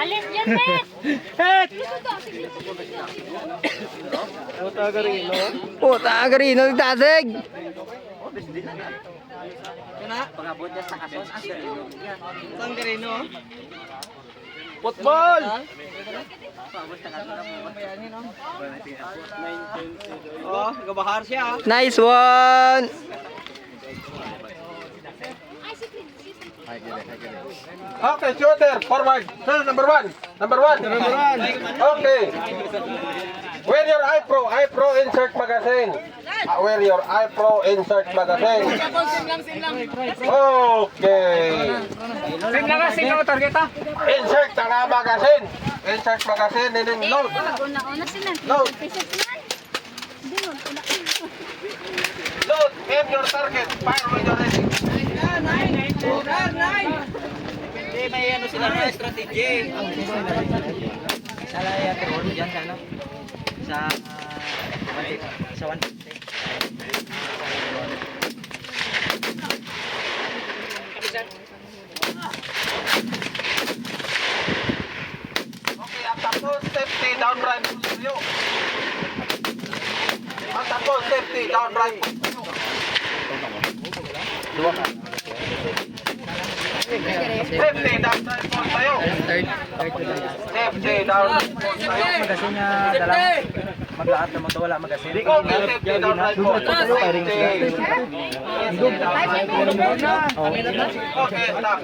Alis dyan, Bet! Het! Puta agarino nagdasig. Football! Oh, gabahar siya. Nice one. Okay, shooter, forward. Number one. Number one. Okay. Wear your iPro insert magazine. Wear your iPro insert magazine. Okay. Sing lang target ha. Insert tanga magazine. Insert magazine and then load. Una sila. Load. Pisot man. Hindi mo, una. Load. Aim your target. Fire when you're ready. Hindi, may ano sila na strategy. Sa laya doon diyan sa ano? Sa 150. Okay, at tapos safety down right po sa iyo. At tapos safety down right po sa iyo. Safety down right po sa iyo. Safety down right po sa iyo. Kasi niya dala maglaat naman to wala magasin. Okay, safety down right po. Safety. Okay, stop.